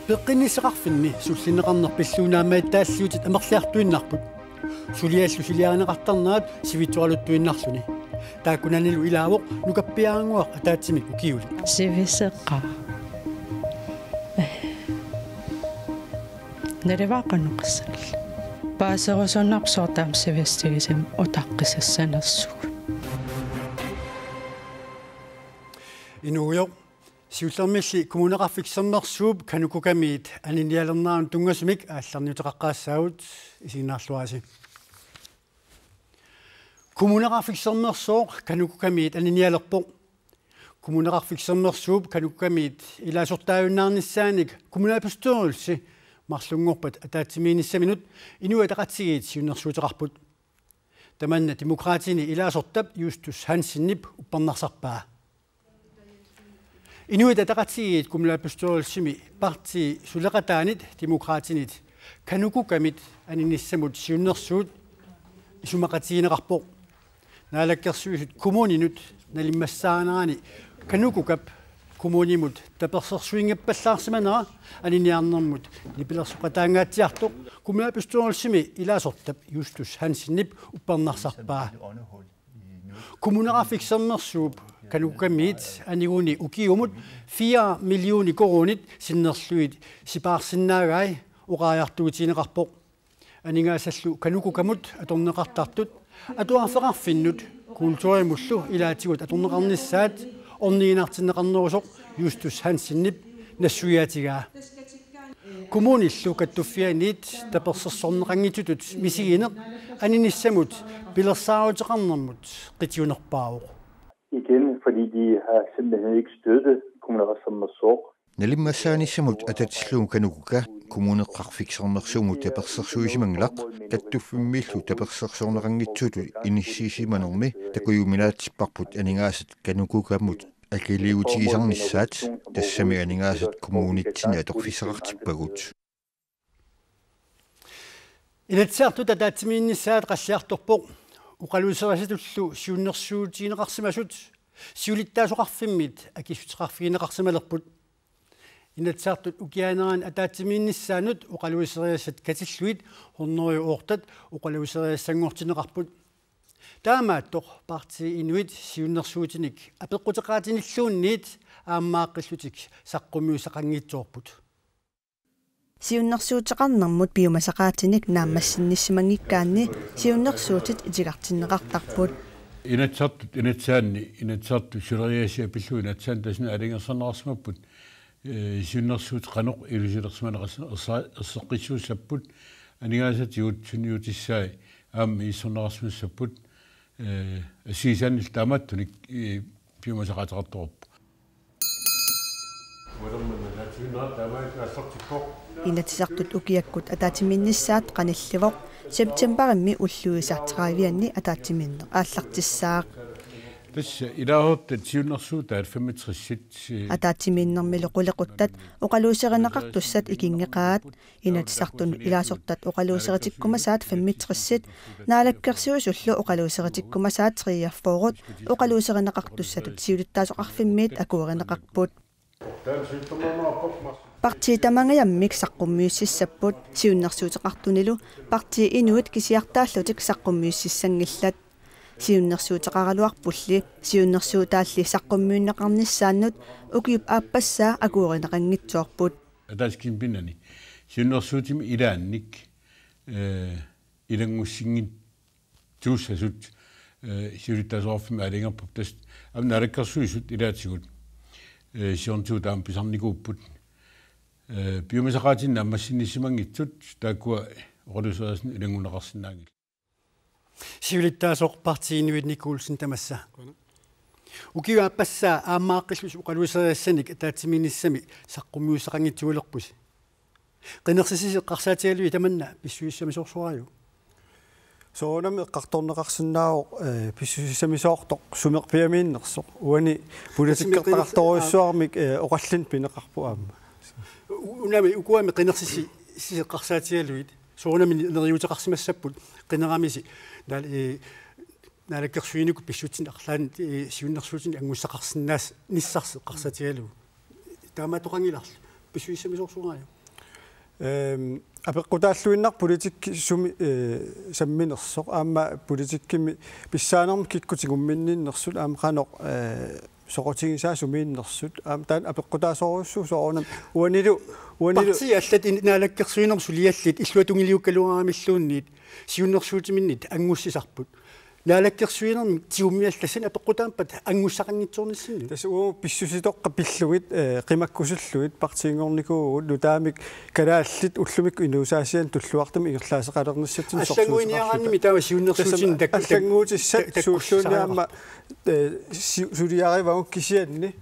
Peqqinisseqarfinni sullineqarnerpilluunaammaat taalluutit amерлиартуиннарпут сулиаллу сулиаанеқартарнаат сивитуалуттуиннарлуни тааккунанилу илаавоқ нукаппиаангуақ атаатсимик укиули сивисеққа нереваақануқассал паасерусуннарсуартаам сивистигисим утаққисассанерсуг инуйо сиуллермилли коммунеқарфиксернерсууп канукукамиит аниниалернаан тунгасумик аалларниутеқаққаассаагут исигнаарлуаси коммунеқарфиксернерсооқ канукукамиит аниниалерпоқ коммунеқарфиксернерсууп канукукамиит илаасортаавиннаарниссааник коммунаапустуурулси марлунгорпат атаатсимииниссаминут инуатақатсигиит сиуннерсуутеқарпут таманна демократини илаасортап юстус хансиннип уппарнарсарпаа Inuit ataqatsigiit kumlaapustoorsimi parti suleqataanit demokraatinit kanukukamit aninissamut siunnersuut isumaqatiineqarpoq naalakkersuisut kommuninut nalimmassaanaani kanukukap kommunimut tapersersuingappallaarsimanera aniniarnermut nipilersuqataangaatsiartoq kumlaapustoorsimi ilaasortap justus hansinnip upparnarsarpaa kommunerafiksernersuup kanukamiit aniguni ukiumut 4 millioni koronit sinnerluit sipaarsinnaagai uqaajartuutiineqarpoq aningaasallu kanukukamut atorneqartartut atuarfeqarfinnut kulturimullu ilaatigut atorneqarnissaat orniinartinneqarnerusoq justus hansinnip nassuiaatigaa kommunillu kattuffianiit tapersersorneqangitutut misigineq aninissamut pilersaaruteqarnermut qitiunerpaavoq igen, fordi de har simpelthen ikke støttet kommuneqarsernersuoq. Nalimmassaanисsamут ататсиллуун канукука коммунеқарфиксернерсуумут таперсерсуисиманглақ каттуффиммииллу таперсерсуорнеқангитсуту иниссиисиманерми такуюмилаатсиппарпут анигаасат канукукаммут акилиутигисарниссаат тассами анигаасат коммуунитсини аторфисеқартиппагут инатсаарту татаатсимиинниссаат қаллиарторпоқ уқалуусераситуллу сиуннерсуутиинеқарсимасут сиулиттаасоқарфиммит акиссутеқарфигинеқарсималерпут инатсаартут укианеран атаатсимиинниссаанут уқалуусериассат катиллуит хорнериу оортат уқалуусериассангортинеқарпут таамааттоқ парти инуит сиуннерсуутиник апеққутеқаатиниллуунниит ааммааққиллутик саққумиусақангитсоорпут сиуннерсуутеқарнэрмут биумасақаатиник нааммассинниссимангиккаанни сиуннерсуутит итиқартиннеқартарпут инатсаарту силериасиа пиллу инатсаан тасна алингерсарнерасмаппут сиуннерсуут қаноқ илусилерсманеқассеққиссууссаппут анигаасатиут суниутиссаи аама иссорнерасмассаппут асисаанил таамааттуник биумасақаатеқарторпу инатсартут укиаккут атаатиминниссаат қанилливоқ септембаримми уллуисартеқаавианни атаатиминне ааллартиссаақ тасса илаахоттат сиуннерсуутаат 65 атаатиминнэрмилу қулеқуттат оқалуусеринеқартуссат икингеқаат инатсартун илаасортат оқалуусеритиккумасаат 65 наалаккерсуусуллу оқалуусеритиккумасаат 3-4 оқалуусеринеқартуссатут сиулиттаасоқарфиммиит акуеринеқарпут Parti тамангаяаммик саққуммиуссиссаппут сиуннерсуутеқартунилу парти инуит кисиартааллутик саққуммиуссиссангиллат сиуннерсуутеқаралуарпулли сиуннерсуутаалли саққуммиуннеқарниссааннут укиуп ааппассаа акууринеқангитсуарпут атаскин пинани сиуннерсуутими илаанник илангуссингит туussasut сиулиттаасоорфими алингерпуп тас амна алаккерсуисут илаатигут сиорнтуутаам писарникууппут биумасақаатинна аммассинниссимангитсут тааккуа орусуасни илангунеқарсинаангил сиулиттаасоқ партиинуит никуулсин тамасса укиуаппассаа ааммааққиллус уқалуусериассаник атаатсиминиссами саққуммиусақангитсуулерпус қинерсисисеққарсаатигалуи таманна писсуиссамисорсуариу соонами эққарторнеқарсинаавоқ писсуиссамисоортоқ сумерпиамииннерсоқ уани политиккертақарторуйссуармик оқаллин пинеқарпу аама унами укуами қинерсиси сисеққарсаатигалуит соонами нериутеқарсимассаппут қинерамиси нали naalakkersuiniku pissutin aqlaan siunnersuutin angussaqarsinnaas nissarse qarsatigalu taamatoqangilarlu pissuissamisorsuaraju апеккутааллуиннар политик суми самминерсоқ аама политиккими писсаанерми киккутигумминниннерсут аама қаноқ соқотигисаа сумииннерсут аама таан апеккутаасоруссуу соорунам уанилу парти аллат наалаккерсуинер сулиаллит иллуатунгилиуккалуарамиллуунниит сиуннерсуутиминнит ангуссисарпут наалаккерсуинерми тиуммиалласан апеккутаампат ангуссақангитсуорниссинни тасуу писсуситоққа пиллугит қимаккусуллугит партиингорникуугут нутаамик калааллит уллумик инуусаасиан туллуартами игерлаасеқалерниссатсин аллангуиниараанними таава сиуннерсуутин аллангуутиссат сууллууниаама сулиаривагу кисианни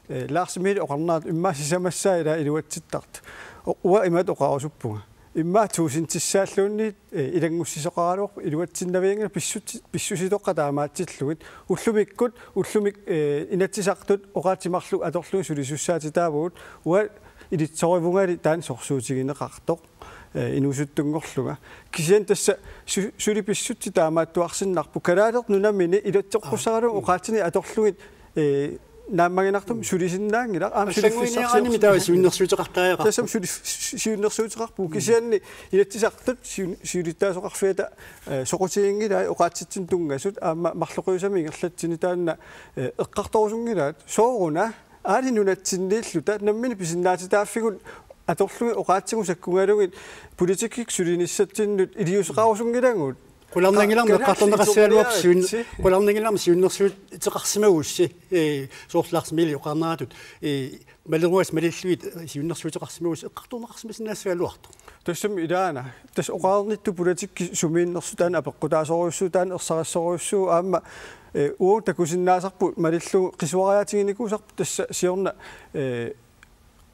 лаарсмил оқарнаат иммаасисамассаа ила илуатситтарт уа имат оқарусуппунга имма туусинтиссааллуунни илангуссисоқаралуарпу илуатсиннавиангна писсуситоққа таамаатсиллугит уллумик инатсисартут оқаатимарлу аторлуи сулисуссаатитаавгут уа илитсоривунгали таан сорсуутигинеқартоқ инусуттунгорлуга кисиан тасса сулиписсутти таамааттуарсиннарпу калаалер нунамини илатсоққуссаралу оқаатини аторлугит нааммагинартум сулисиннаангила аллангуиниарааними таава сиуннерсуутеқартаагаа тасам сиуннерсуутеқарпу кисианни илатсисартут сиулиттаасоқарфиата соқутигингилаа оқаатситсин тунгасут аама марлоқиусами ингерлатсини таанна эққарторусунгилаат сооруна аалинунатсиннииллута наммини писиннаатитааффигут аторлуги оқаатсигу саккунгалугит политикик сулиниссатсиннут илиусеқарусунгилангут qullarnangilarmi eqqartorneqassaaluarp qullarnangilarmi siunnersuut iteqarsimagussi soorlaarsimili oqarnaatut малеруас малиллуит сиуннерсуутеқарсимагус эққарторнеқарсимассинаассааluartu тассам илаана тас оқаарнитту политикки сумииннерсу таана апеққутаасоруйуссуу таана ерсарассоруйуссуу аама уу такусиннаасарпу малиллу қисуариатигиникуусарпу тасса сиорна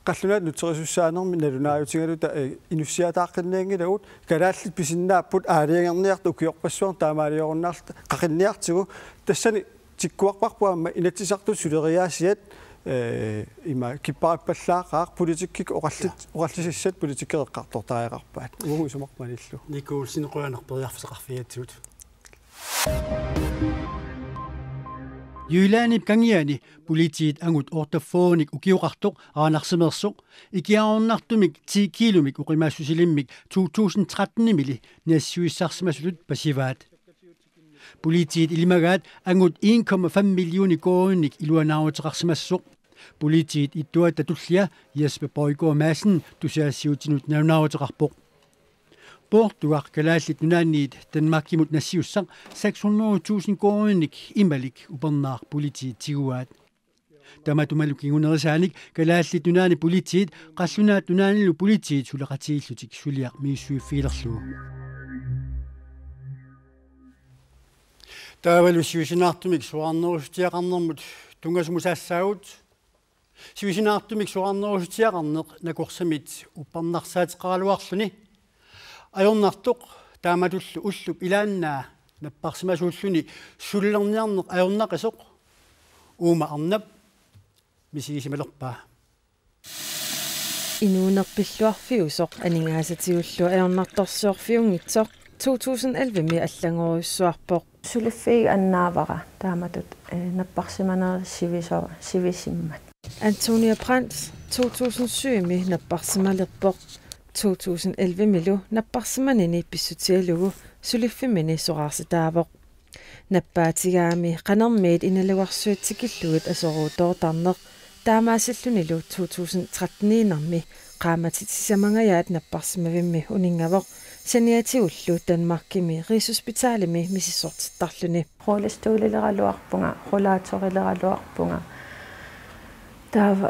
qallunaat nutserisussaanерми налунааютингалута инуссиатааққиннаангилагут калааллит писиннааппут аалиангерниарту укиорпассуар таамаалиоруннаарлта қақинниартигу тассани тиккуарпарпуамма инатсисартут сулериаасиат има киппариппаллаақаақ политиккик оқаллисиссат политиккеэққартортариақарпаат угу сумармалиллу никуулсинеқуянарпериарфисеқарфиатсуут Jyllanip kangiani politiit angut ortafoonik ukiuqartoq aanarsimersuq ikiaornartumik 10 kilomik uqimaassusilimmik 2013-mili niassuissarsimassulut pasivaat politiit ilimagaat angut 1,5 millioni koorunnik iluanaaruteqarsimassuq politiit ittuata tullia Jesper Boygaard Madsen tusiassiutinut naunaaruteqarpoq Portugal kalaallit nunaanniit Danmarkimut nassiussaq 600,000 koorunnik imalik upernaar politiit tiguaat tamatumalukingunerisaanik kalaallit nunaani politiit qallunaat nunaanilu politiit suleqatiillutik suliaq miissuiffiilerlugu taavalu siusinaartumik suarnerusutiaqarnermut tungasumusaassaavut siusinaartumik suarnerusutiaqarneq nakorsamit upparnarsaatiqaraluarluni ajornartoq taamatullu ullup ilaannaa napparsimasuulluni sullerniarneq ajornaqisoq uuma arnap misiisimalerpaa inuunerpilluarfiusoq aningaasatiullu ajornartorsuorfiungitsoq 2011 mi аллангоруйссуарпоq сулиффиг аннаавара тааматут наппарсиманери сивисиммат Antonia Brandt 2007 mi napparsimalerpoq 2011 milu napparsimanini pissutialugu suliffimini soqarsitaavoq nappaatigaami qanermiit inaluarsuitsikillugut asoruutortarneq taamaasillunilu 2013-inermi qaamatitissamangayat napparsimavimmi uningavoq saniatiullu Danmarkimi Rigshospitalimi misissortittarluni rullastuulileraluarpunga rullaatorilerluarpunga taava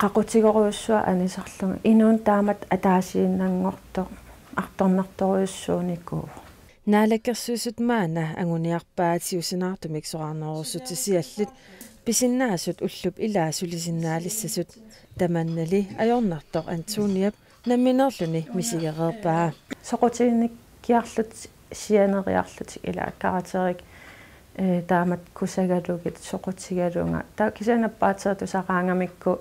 qaqutigoruussua anisarlunga inuun taamat ataasiinnangortoq artornartoriussuunikuu naalakkersuusut maana anguniarpaatiusinaartumik soqarnerussutisiallit pisinnaasut ullup ilaasulisinnaalisasut tamannali ajornartoq Antoniap namminerluni misigereerpaa soqutiginnikkiarlut sianeriarlutik ila karaterik taamat kusagalugit soqutigalunga ta kisanappaatsertusaqaangamikku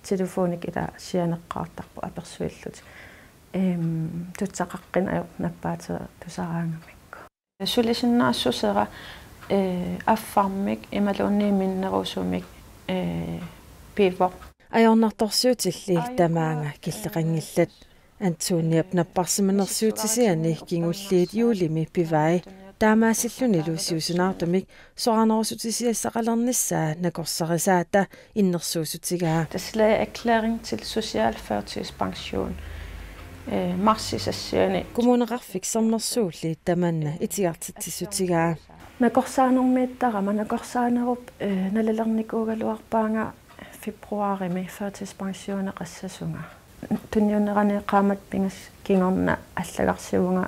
telefonik ila sianeqqaartarpu apersuillut tutsaqaqqin ajornappaatsertusaqaangamikku sulisinnaassusera аффармик ималууннииминнерусумик пивор ajornartorsuutilli tamaanga killeqangillat Antoniap napparsimanersuutisiani kingulliit juulimi pivai taamaassillunilu siusinartumik soranerusutisiassaqalernissaa nakorsarisaata innersuusutigaa tasla erklæring til social førtidspension marsisassiani kommuneqarfik sammersuulli tamanna itiartitsissutigaa nakorsaanermiittaqama nakorsaanerup nalalernikууgaluarpaanga februarimi førtidspensione qassasunga tunniunnerane qaamat pingas kingorna allagarsiunga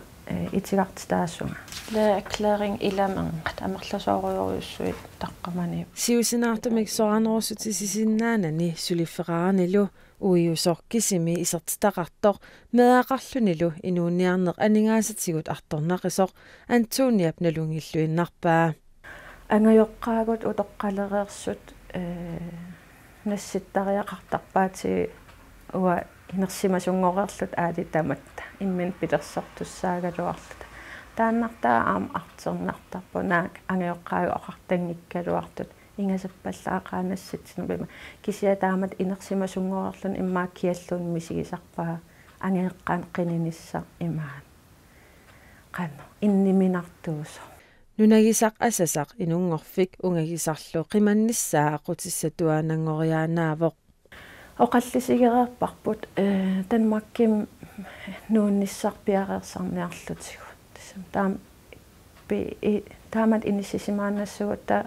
itigartitaasunga la erklæring ilamangat amerlasooriuruissuit taqqamani siusinartumik soranerusutisisinnaanani sulifferaranilu uiusorkisimi isertitaqartor meaqarlunilu inuunniarneq aningaasatigut artornaqisoq Antoniap nalungilluinnarpaa angajoqqaagut utoqqalereersut nassittariaqartarpaati uwa inersimasungorerlut aalitamatta immin pilersortussaagaluarlut taannartaa aam arternartarpu naak angajoqqaagu oqartangikkaluartut ingasappallaqaanassitsinubima kisiataamat inersimasungorerlun immaakkiallun misigisarpaa angeeqqaan qininissa imaan qanno inniminartuuso nunagisaq asasaq inungorfik ungagisarlu qimannissaa aqutissatuanangoriaanaavoq oqallisigereerparput Danmarkim nuunnissarpiareersarniarlutigu taamat inissisimaannassugutta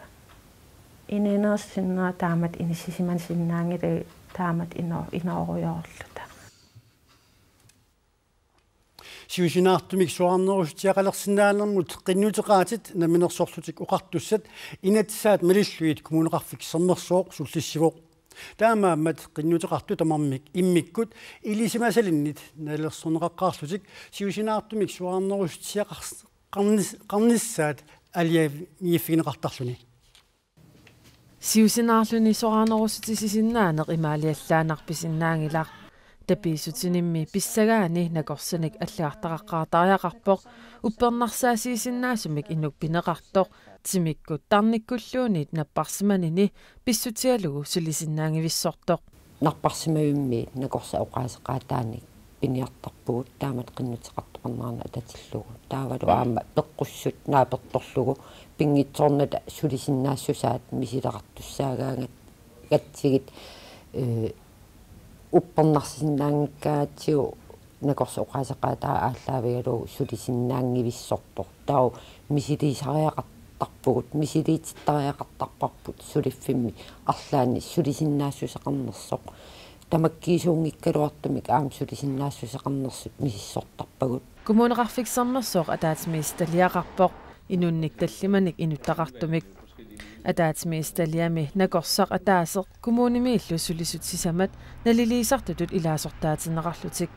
ininersinnaa taamat inissisimansinnaangile taamat inaorujorluta siusinartumik soarnerusutiaqalersinnaanermut qinnuteqaatit naminersorlutik uqartussat inatsaat malilluit kommuneqarfik sernersooq sullissivoq taamaammat qinnuteqartu tamarmik immikkut ilisimasalinnit nalersorneqaqqaarlutik siusinartumik soarnerusutiaqarnissaat aliaviiffigineqartarluni siusinarluni soarnerusutisinnaaneq imaaliallaanarpisinnaangilaq tapiisutinimmi pissagaani nakorsanik аллаартақаққаартариақарпоқ уппернарсаасиисиннаасумик иннукпинеқарторқ тимиккут тарниккуллуунит наппарсиманини писсутиалугу сулисиннаангивиссортоқ нарпарсимавимми накорса оqaасеқаатааник пиниартарпугут таамат қиннутеқартоқарнаарна ататиллугу таавалу аама пеққуссут нааперторлугу пингитсорната сулисиннаассусаат мисилеқартуссаагаангат гатсигит уппернарсиннаангкаатиу накорса оqaасеқаатаа ааллаавигалуу сулисиннаангивиссортор тау мисилисариақартарпугут мисилиититтариақартарпарпут сулиффимми арлаани сулисиннаассусеқарнерсоқ тамаккиисуунгиккалуартумик аам сулисиннаассусеқарнерсут мисиссортарпагут kommuneqarfiksarnersoq ataatimiistaliaqarpoq inunnik tallimanik inuttaqartumik ataatimiistaliami nakorsaq ataaseq kommunimiillu sulisutisamat naliliisartutut ilaasortaatineqarlutik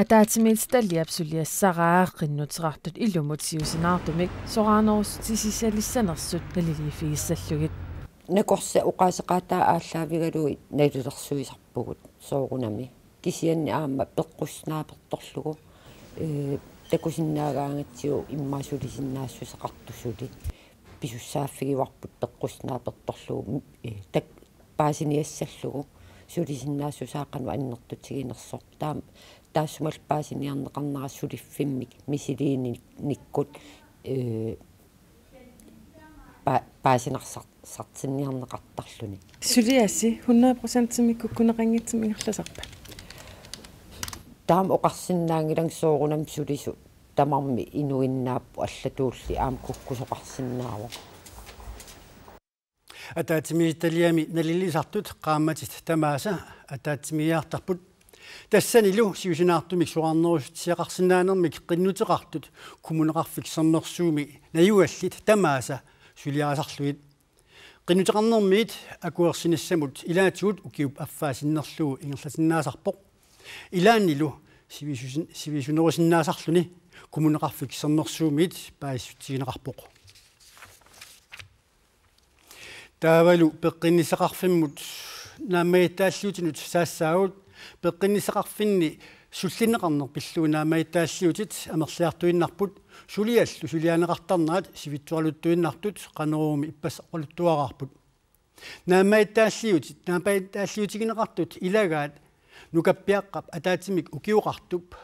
ataatimiiltalliap suliassaraa qinnuteqartut illumut siusinaartumik soqaanerusutisisallissanersut naliliifigissallugit накорса оqaасеqaатаа ааллаавигалуи налулерсуисарпугут соорунами кисианни аама пеққуснааперторлугу такусиннаагаангатсиу иммаасулисиннаассусеқартуссули писуссааффигиварпут пеққуснааперторлугу так паасиниассаллугу сулисиннаассусаақану аннертутигинерсор таам таассумал паасиниарнеқарнарассулиффиммик мисилиини никкут паасинарсартинниарнеқартарлуни сулиасси 100% миккуккунеқангитсимингерласарпа таам оқарсиннаангилан соорунам сулису тамарми инуиннааппу аллатуулли аам куккусоқарсиннаава атаатимииталиами налилисартут qaammatит тамааса атаатимиартарпут тассанилу сиусинаартумик суарнерусутиақарсиннаанермик qinnuteqartut kommuneqarfiksernерsuumi наюаллит тамааса сулиарасарлуит qinnuteqarnermiit акуерсинассамут илаатигут укиуп аффаасиннерлуу ингерлатиннаасарпоқ илааннилу сивисунерусиннаасарлуни kommuneqarfiksernерsuumit пааиссутигинеқарпоқ таавалу пеққиннисеқарфиммут наамаитааллуутинут саассаагут пеққиннисеқарфинни суллинеқарнер пиллуу наамаитааллуутит амерлиартуиннарпут сулиаллу сулианеқартарнаат сивитсуарлуттуиннартут қанеруumi иппассаққалуттуараарпут наамаиттааллиутигинеқартут илагаат нукаппиаққап атаатимик укиуқартуп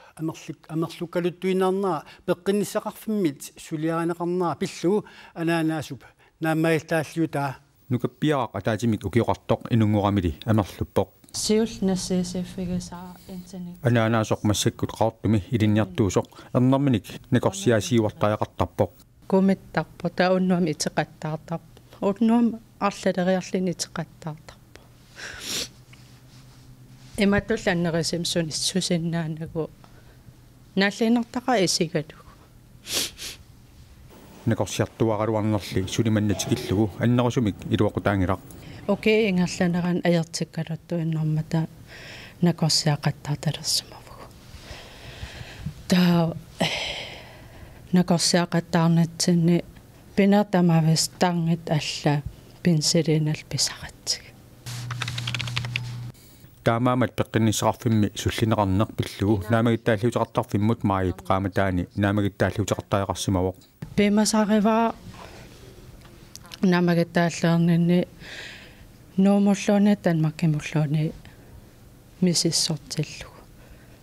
амерлуккалуттуиннарнаа пеққинниссақарфиммит сулиаранеқарнаа пиллу анаанасуп наамаиттааллиутаа нукаппиақақ атаатимик укиуқартоқ инунгурамили амерлуппоқ сиул нассисиффигисаа интаник анаанасоқ массаккут qaartumi илинниартуусоқ ернэрминик накорсиасиуартаақартарпоқ кумиттарпо тауннуами итеқаттаартарпо уннуам арлалериарлини итеқаттаартарпо иматулланнерисим сунissусиннаанагу нааллинертаqa исигалугу накорсиартуаралуарнерли сулиманнатикиллугу аннерусумик илуақутаангилақ окей ингерланеран аертиккалуттуиннэрмата накорсиақаттаарталерсумавгу таа накорсиақаттаарнатсинни пинертамавис тангит алла пинсилинал писаратсиг таамаамат пеққиннисеқарфимми суллинеқарнеқ пиллугу наамагиттааллиутеқартарфиммут маип qaamataani наамагиттааллиутеқартариақарсимавоқ пимасариваа наамагиттааллеернинни нуумуллууни танмаккимуллууни мисиссортиллугу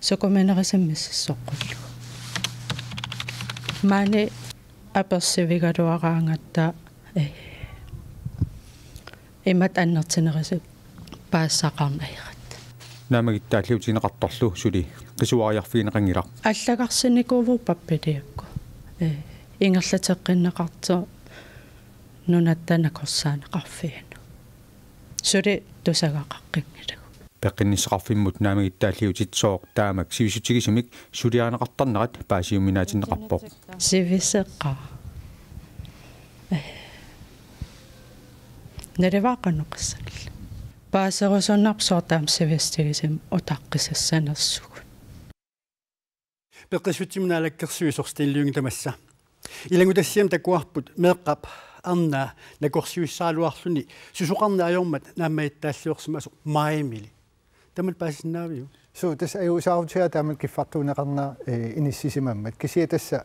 сукуминерисим миссиссоққуллугу маани аперсивигалуараангатта имат аннертинерисип паассақарнаират наамагиттааллиутинеқарторлу сули қисуариарфигинеқангилақ аллагарсиникууву паппилиакку ингерлатеққиннеқарто нунаттанакорсаанеқарфиану сули тусагақаққингилагу пеққиннисеқарфиммут наамагиттааллиутитсооқ таамак сивисутигисумик сулиаанеқартарнерат паасиуминаатиннеқарпоқ сивисеққа нариваақанеққиссакилла паасерусуннарпсуартаам сивистигисим утаққисассанерсугу пеққисутимнаалаккерсуисорстиллуинги тамасса илангутассиам такуарпут меэққап арнаа накорсиуссаалуарлуни сусоқарнаажормат наамаиттааллиорсима асо маимили тамат паасиннаавиу суу тас аюусаавтиа таамат киффартуунеқарнаа иниссисимаммат кисиатасса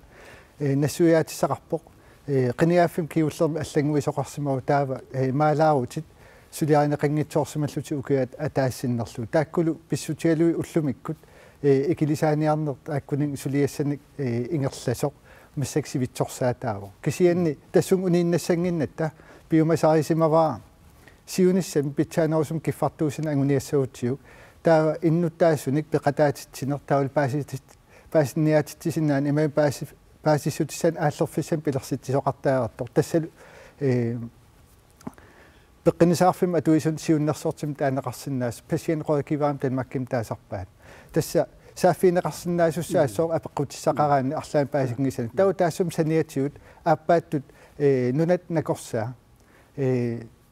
нассуяатиссақарпоқ қиниааффим киуллерми аллангуисоқарсимау таава маалаарутит сулиаринеқангитсоорсималлути укиат атаассиннерлу тааккулу писсутиалуи уллумиккут икилисааниарнер тааккунин сулиассаник ингерласоқ массаксивитсорсаатааво кисианни тассун унииннассангиннатта биумасаарисимаваа сиуниссам питсаанаусум киффартуусина агуниассаутсиу таа иннуттаассуник пеқатаатитсинер таул паасинниатитсиннаан имаа паасиссутиссан ааллерфиссам пилерситсисоқартаагаартор тассалу пеққинисаарфим атуисун сиуннерсортим таанеқарсиннаас пассианеқорикиваам танмакким таасарпаат тасса сааффинеқарсиннаасуссаассоо апеққутиссақараани арлаан паасингисани тау таассум саниатиут ааппааттут нунат накорсаа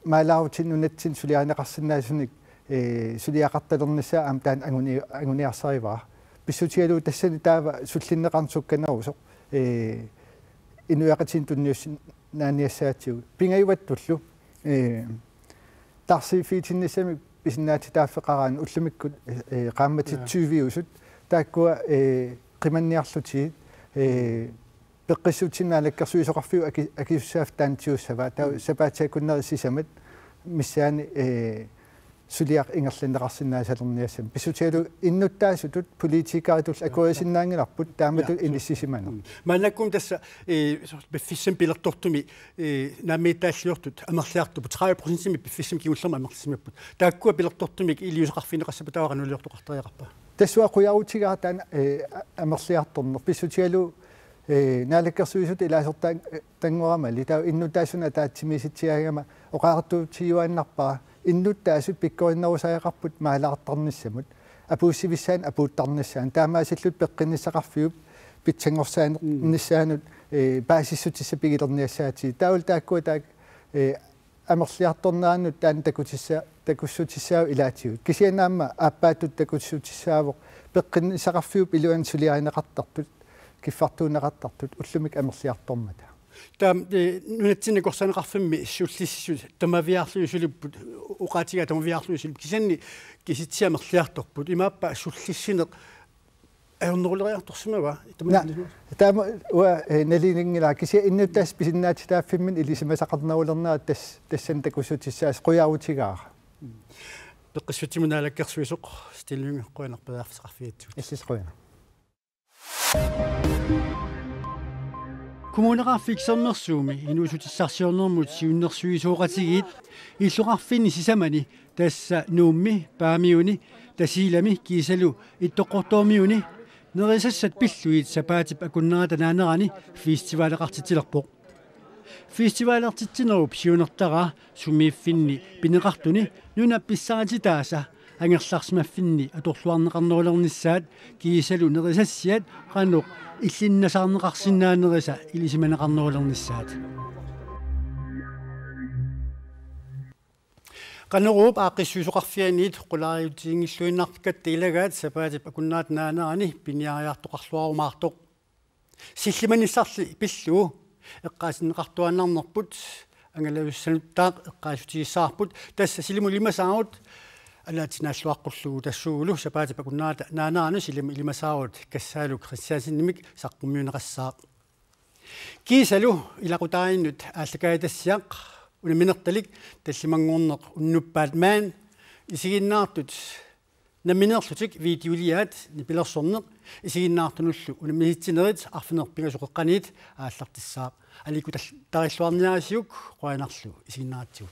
маалаавтин нунатсин сулианеқарсиннаасуник сулиақарталернissaа аам таан агуниарсариваа писсутиалуу тассани таава суллиннеқарнсукканерусоқ инуяқатин тунниуссин нааниассаатиу пингаюваттуллу тарсифитиннисами писиннаати тааффеқараан уллумиккут qaammatit 20-усут тааккуа қиманниарлути пеққиссутиннаалаккерсуисоқарфиу акиуссааф таантиуссава таа сапаатсаакуннерисисамат миссаани сулиақ ингерлиннеқарсинаасалерниассам писсутиалу иннуттаасутут политикааритул акуасиннаангиларпут таамату иниссисиману манаккум тасса биффиссам пилертортуми наамиттааллиортут амерлиартупу 30% биффиссам киуллерма амерлисимаппут тааккуа пилертортумик илиусеқарфинеқассапатааранулиортоқартариақарпа тассуа қуяутигаа таан амерлиарторнер писсутиалу наалаккерсуисут илаасертаан тангорамали таа иннуттаасуна таатсимиситсиаагама оқаартуутиуааннарпара иннуттаасут пиккориннерусаақарпут маалаартарниссамут апууссивиссаан апууттарниссаан таамаасиллут пеққиннissaqarfiup питсангорсаанернissaanут баасиссутисса пигилерниассаати таул тааккуа таак амерлиарторнаанут таан такуссутиссаау илаатиут кисианаама ааппааттут такуссутиссаавоқ пеққиннissaqarfiup илуан сулиаринеқартартут киффартуунеқартартут уллумик амерлиартормата таам нунатсиннакорсанеқарфимми суллиссу тамавиарлуисулиппут уқаатига тамавиарлуисулип кисанни киситсиамерлиарторпут имааппа суллиссинеқ аернерулериарторсимава таама уа налинингила кися иннуттаас писиннаати тааффиммин илисимасақарнерулернаат тассан такуссутиссаас қуяарутигаара пеққиссутимунаалаккерсуисоқ стиллунги қуянарпадаарфисақарфиатсу иссис қуяна Kommuneqarfiksermersuumi inuusutissarsiornermut siunnersuisooqatigit иллуqarfini sisamani tassa nuummi paamiuni tasiilami kiisalu ittoqortoormiuni nerisassat pilluit sapaatip akunnerata naanerani festivaleqartitilerpoq festivaleartittinerup siunertara sumiiffinni pineqartuni nuna pissarati angerlarsmaffinni atorluarneqarnerulernissaat kiisalu nerisassiat qanuq иллиннасаарнеқарсинааnerisa илисиманеқарнеруlernissaat qaneruup aaqqissuusoqarfianiit qulaariutiingilluinnaartikkat ilagaat sapaatip akunnaat naanarani piniariartoqarluarumaartoq sillimanissarli pilluu eqqaasinneqartuannarnerput angalavussanuttaaq eqqaasutigissaarput tassa silimulimasaaut алаатинааллуаққуллугу тассуугулу сапаати пакуннаата наанаана силими илимасаарут кассаалу криссаасиннимик саққуммиунеқассаа кисалу илақутааиннут ааллакаатассиақ унаминерталик таллимангуурнеқ уннуппаат маан исигиннаартут наминерлутик видеолиаат нипилерсорнеқ исигиннаартунуллу унамиситсинерит арфинерпигасоқеққаниит ааллартиссаа алику тариллуарниарисиук қуанарлу исигиннаатсигут